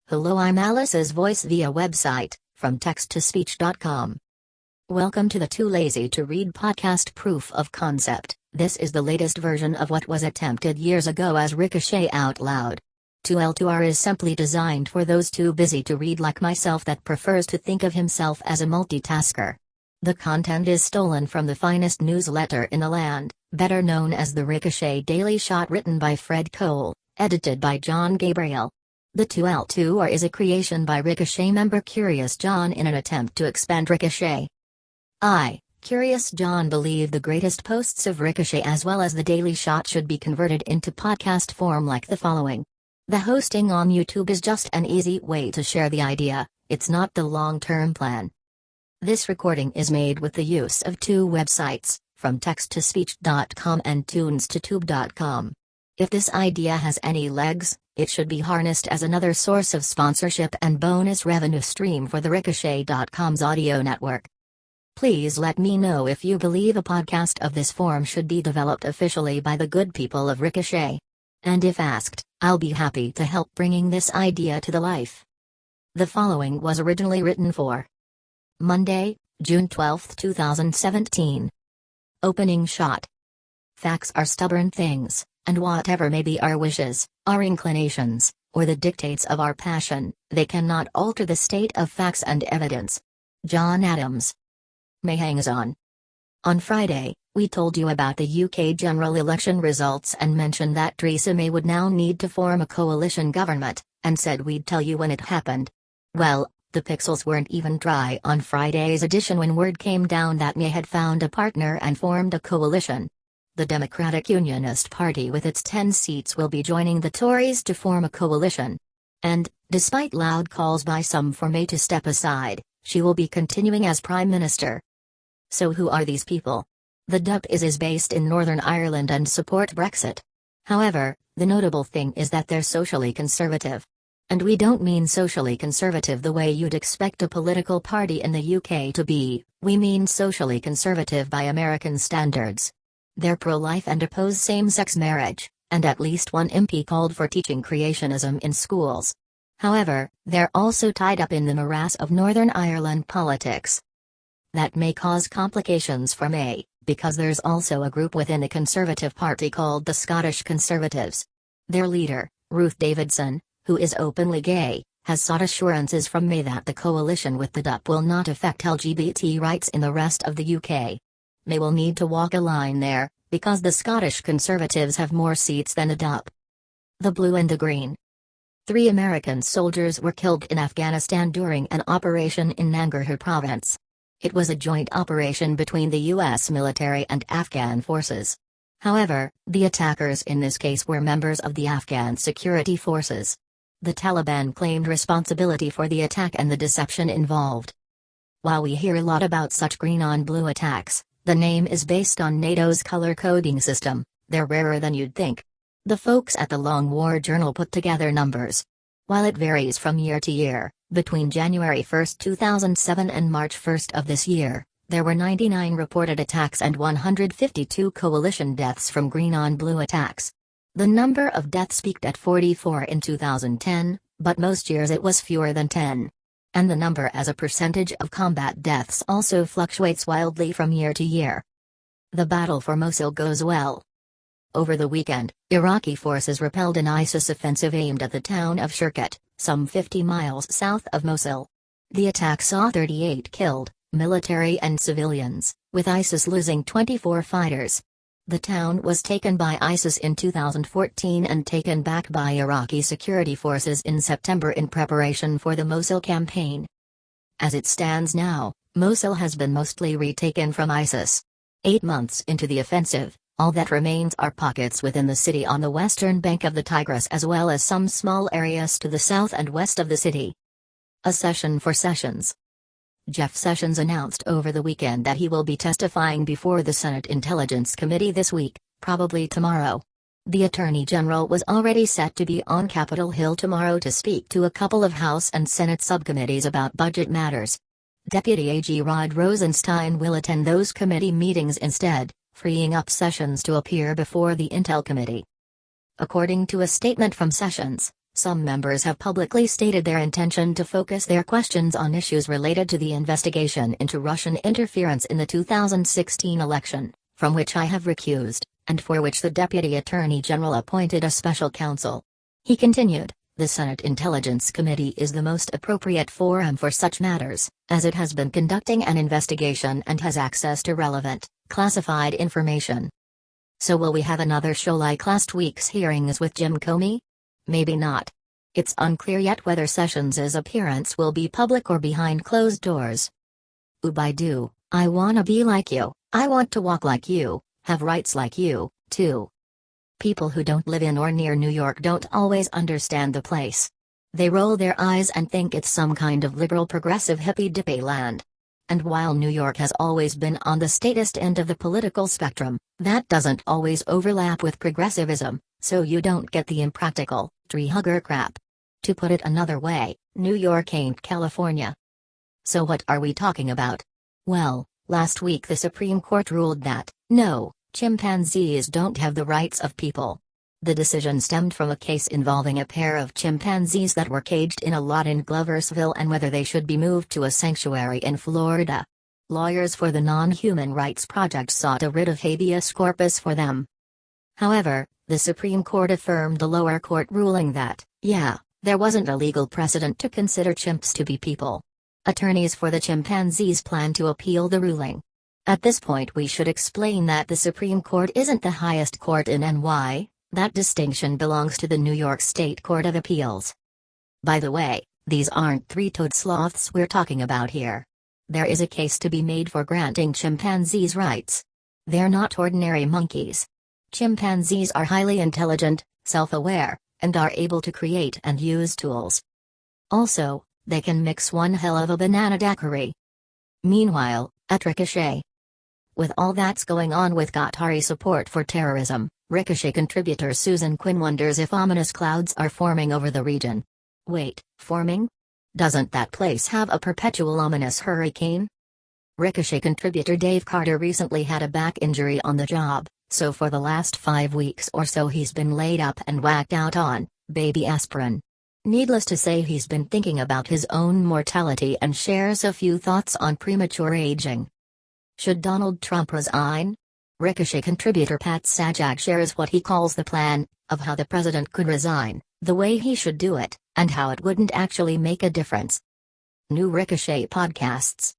Hello, I'm Alice's voice via website, from text2speech.com. Welcome to the Too Lazy to Read podcast Proof of Concept. This is the latest version of what was attempted years ago as Ricochet Out Loud. 2L2R is simply designed for those too busy to read like myself that prefers to think of himself as a multitasker. The content is stolen from the finest newsletter in the land, better known as the Ricochet Daily Shot, written by Fred Cole, edited by John Gabriel. The 2L2R is a creation by Ricochet member Curious John in an attempt to expand Ricochet. I, Curious John, believe the greatest posts of Ricochet as well as the Daily Shot should be converted into podcast form like the following. The hosting on YouTube is just an easy way to share the idea, it's not the long-term plan. This recording is made with the use of two websites, from text2speech.com and tunes2tube.com. If this idea has any legs, it should be harnessed as another source of sponsorship and bonus revenue stream for the Ricochet.com's audio network. Please let me know if you believe a podcast of this form should be developed officially by the good people of Ricochet. And if asked, I'll be happy to help bringing this idea to the life. The following was originally written for Monday, June 12, 2017. Opening shot. Facts are stubborn things, and whatever may be our wishes, our inclinations, or the dictates of our passion, they cannot alter the state of facts and evidence. John Adams. May hangs on. On Friday, we told you about the UK general election results and mentioned that Theresa May would now need to form a coalition government, and said we'd tell you when it happened. Well, the pixels weren't even dry on Friday's edition when word came down that May had found a partner and formed a coalition. The Democratic Unionist Party with its 10 seats will be joining the Tories to form a coalition. And, despite loud calls by some for May to step aside, she will be continuing as Prime Minister. So who are these people? The DUP is based in Northern Ireland and support Brexit. However, the notable thing is that they're socially conservative. And we don't mean socially conservative the way you'd expect a political party in the UK to be, we mean socially conservative by American standards. They're pro-life and oppose same-sex marriage, and at least one MP called for teaching creationism in schools. However, they're also tied up in the morass of Northern Ireland politics. That may cause complications for May, because there's also a group within the Conservative Party called the Scottish Conservatives. Their leader, Ruth Davidson, who is openly gay, has sought assurances from May that the coalition with the DUP will not affect LGBT rights in the rest of the UK. May will need to walk a line there, because the Scottish Conservatives have more seats than the DUP. The blue and the green. 3 American soldiers were killed in Afghanistan during an operation in Nangarhar province. It was a joint operation between the U.S. military and Afghan forces. However, the attackers in this case were members of the Afghan security forces. The Taliban claimed responsibility for the attack and the deception involved. While we hear a lot about such green-on-blue attacks, the name is based on NATO's color coding system. They're rarer than you'd think. The folks at the Long War Journal put together numbers. While it varies from year to year, between January 1, 2007 and March 1 of this year, there were 99 reported attacks and 152 coalition deaths from green-on-blue attacks. The number of deaths peaked at 44 in 2010, but most years it was fewer than 10. And the number as a percentage of combat deaths also fluctuates wildly from year to year. The battle for Mosul goes well. Over the weekend, Iraqi forces repelled an ISIS offensive aimed at the town of Shirkat, some 50 miles south of Mosul. The attack saw 38 killed, military and civilians, with ISIS losing 24 fighters. The town was taken by ISIS in 2014 and taken back by Iraqi security forces in September in preparation for the Mosul campaign. As it stands now, Mosul has been mostly retaken from ISIS. 8 months into the offensive, all that remains are pockets within the city on the western bank of the Tigris as well as some small areas to the south and west of the city. A session for Sessions. Jeff Sessions announced over the weekend that he will be testifying before the Senate Intelligence Committee this week, probably tomorrow. The Attorney General was already set to be on Capitol Hill tomorrow to speak to a couple of House and Senate subcommittees about budget matters. Deputy AG Rod Rosenstein will attend those committee meetings instead, freeing up Sessions to appear before the Intel Committee. According to a statement from Sessions, Some members have publicly stated their intention to focus their questions on issues related to the investigation into Russian interference in the 2016 election, from which I have recused, and for which the Deputy Attorney General appointed a special counsel. He continued, "The Senate Intelligence Committee is the most appropriate forum for such matters, as it has been conducting an investigation and has access to relevant, classified information." So will we have another show like last week's hearings with Jim Comey? Maybe not. It's unclear yet whether Sessions' appearance will be public or behind closed doors. Ooh, I wanna be like you, I want to walk like you, have rights like you, too. People who don't live in or near New York don't always understand the place. They roll their eyes and think it's some kind of liberal progressive hippy-dippy land. And while New York has always been on the statist end of the political spectrum, that doesn't always overlap with progressivism, so you don't get the impractical, tree-hugger crap. To put it another way, New York ain't California. So what are we talking about? Well, last week the Supreme Court ruled that, no, chimpanzees don't have the rights of people. The decision stemmed from a case involving a pair of chimpanzees that were caged in a lot in Gloversville and whether they should be moved to a sanctuary in Florida. Lawyers for the Non-Human Rights Project sought a writ of habeas corpus for them. However, the Supreme Court affirmed the lower court ruling that, yeah, there wasn't a legal precedent to consider chimps to be people. Attorneys for the chimpanzees plan to appeal the ruling. At this point we should explain that the Supreme Court isn't the highest court in NY. That distinction belongs to the New York State Court of Appeals. By the way, these aren't three-toed sloths we're talking about here. There is a case to be made for granting chimpanzees rights. They're not ordinary monkeys. Chimpanzees are highly intelligent, self-aware, and are able to create and use tools. Also, they can mix one hell of a banana daiquiri. Meanwhile, at Ricochet. With all that's going on with Qatari support for terrorism, Ricochet contributor Susan Quinn wonders if ominous clouds are forming over the region. Wait, forming? Doesn't that place have a perpetual ominous hurricane? Ricochet contributor Dave Carter recently had a back injury on the job, so for the last 5 weeks or so he's been laid up and whacked out on baby aspirin. Needless to say he's been thinking about his own mortality and shares a few thoughts on premature aging. Should Donald Trump resign? Ricochet contributor Pat Sajak shares what he calls the plan of how the president could resign, the way he should do it, and how it wouldn't actually make a difference. New Ricochet podcasts.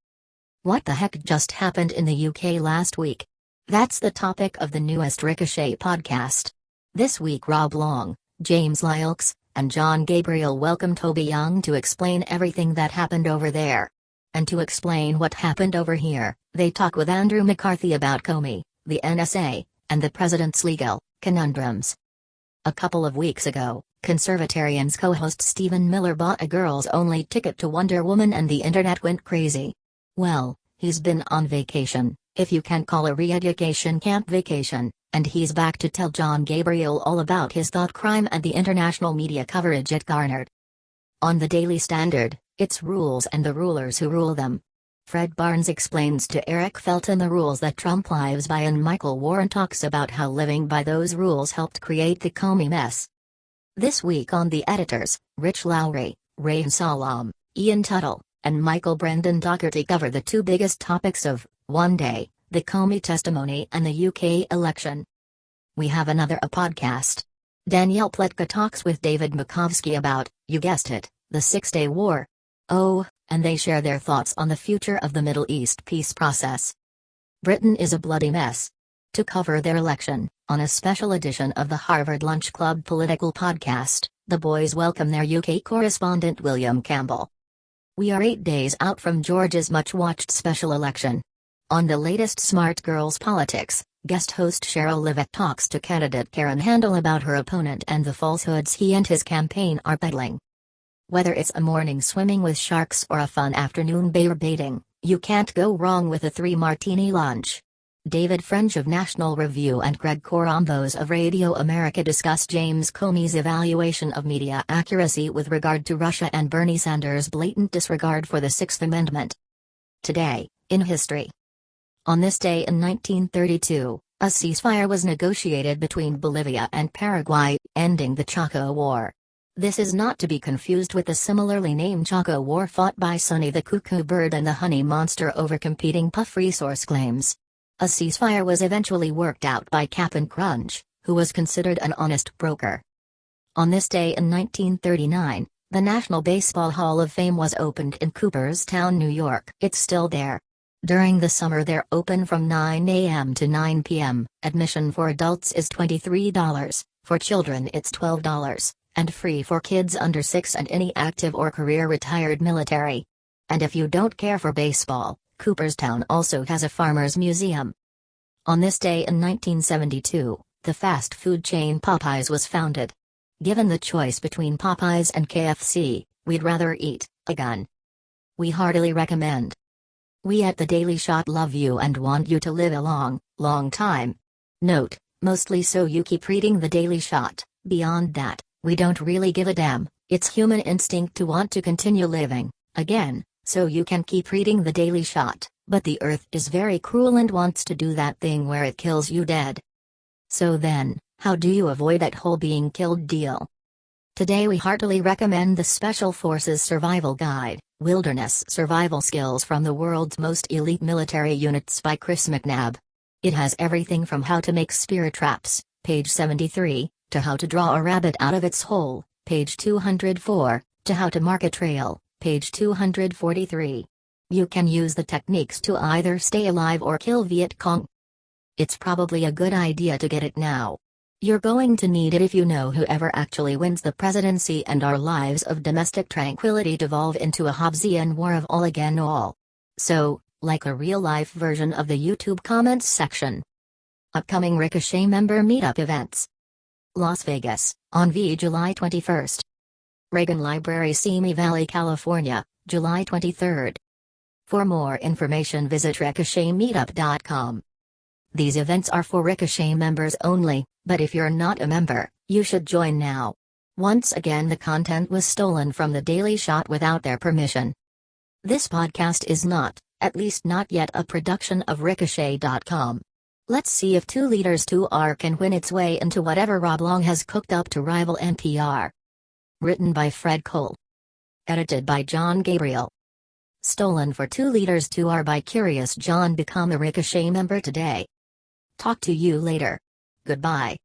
What the heck just happened in the UK last week? That's the topic of the newest Ricochet podcast. This week Rob Long, James Lyles, and John Gabriel welcome Toby Young to explain everything that happened over there. And to explain what happened over here, they talk with Andrew McCarthy about Comey, the NSA, and the president's legal conundrums. A couple of weeks ago, Conservatarians co-host Stephen Miller bought a girls-only ticket to Wonder Woman and the internet went crazy. Well, he's been on vacation, if you can call a re-education camp vacation, and he's back to tell John Gabriel all about his thought crime and the international media coverage it garnered. On the Daily Standard, it's rules and the rulers who rule them. Fred Barnes explains to Eric Felton the rules that Trump lives by and Michael Warren talks about how living by those rules helped create the Comey mess. This week on The Editors, Rich Lowry, Ray Salam, Ian Tuttle, and Michael Brendan Dougherty cover the two biggest topics of one day, the Comey testimony and the UK election. We have another podcast. Danielle Pletka talks with David Makovsky about, you guessed it, the Six-Day War. Oh, and they share their thoughts on the future of the Middle East peace process. Britain is a bloody mess. To cover their election, on a special edition of the Harvard Lunch Club political podcast, the boys welcome their UK correspondent William Campbell. We are 8 days out from Georgia's much-watched special election. On the latest Smart Girls Politics, guest host Cheryl Levitt talks to candidate Karen Handel about her opponent and the falsehoods he and his campaign are peddling. Whether it's a morning swimming with sharks or a fun afternoon bear baiting, you can't go wrong with a 3-martini lunch. David French of National Review and Greg Corombos of Radio America discuss James Comey's evaluation of media accuracy with regard to Russia and Bernie Sanders' blatant disregard for the Sixth Amendment. Today, in history. On this day in 1932, a ceasefire was negotiated between Bolivia and Paraguay, ending the Chaco War. This is not to be confused with the similarly named Choco War fought by Sonny the Cuckoo Bird and the Honey Monster over competing puff resource claims. A ceasefire was eventually worked out by Cap'n Crunch, who was considered an honest broker. On this day in 1939, the National Baseball Hall of Fame was opened in Cooperstown, New York. It's still there. During the summer they're open from 9 a.m. to 9 p.m. Admission for adults is $23, for children it's $12, and free for kids under 6 and any active or career retired military. And if you don't care for baseball, Cooperstown also has a farmer's museum. On this day in 1972, the fast food chain Popeyes was founded. Given the choice between Popeyes and KFC, we'd rather eat a gun. We heartily recommend. We at The Daily Shot love you and want you to live a long, long time. Note, mostly so you keep reading The Daily Shot. Beyond that, we don't really give a damn. It's human instinct to want to continue living, again, so you can keep reading The Daily Shot, but the earth is very cruel and wants to do that thing where it kills you dead. So then, how do you avoid that whole being killed deal? Today we heartily recommend the Special Forces Survival Guide, Wilderness Survival Skills from the World's Most Elite Military Units by Chris McNabb. It has everything from how to make spear traps, page 73, to how to draw a rabbit out of its hole, page 204, to how to mark a trail, page 243. You can use the techniques to either stay alive or kill Viet Cong. It's probably a good idea to get it now. You're going to need it if you know whoever actually wins the presidency and our lives of domestic tranquility devolve into a Hobbesian war of all again all. So, like a real-life version of the YouTube comments section. Upcoming Ricochet member meetup events. Las Vegas, on July 21st. Reagan Library, Simi Valley, California, July 23rd. For more information visit ricochetmeetup.com. These events are for Ricochet members only, but if you're not a member, you should join now. Once again, the content was stolen from The Daily Shot without their permission. This podcast is not, at least not yet, a production of Ricochet.com. Let's see if 2 Liters 2R can win its way into whatever Rob Long has cooked up to rival NPR. Written by Fred Cole. Edited by John Gabriel. Stolen for 2 Liters 2R by Curious John. Become a Ricochet member today. Talk to you later. Goodbye.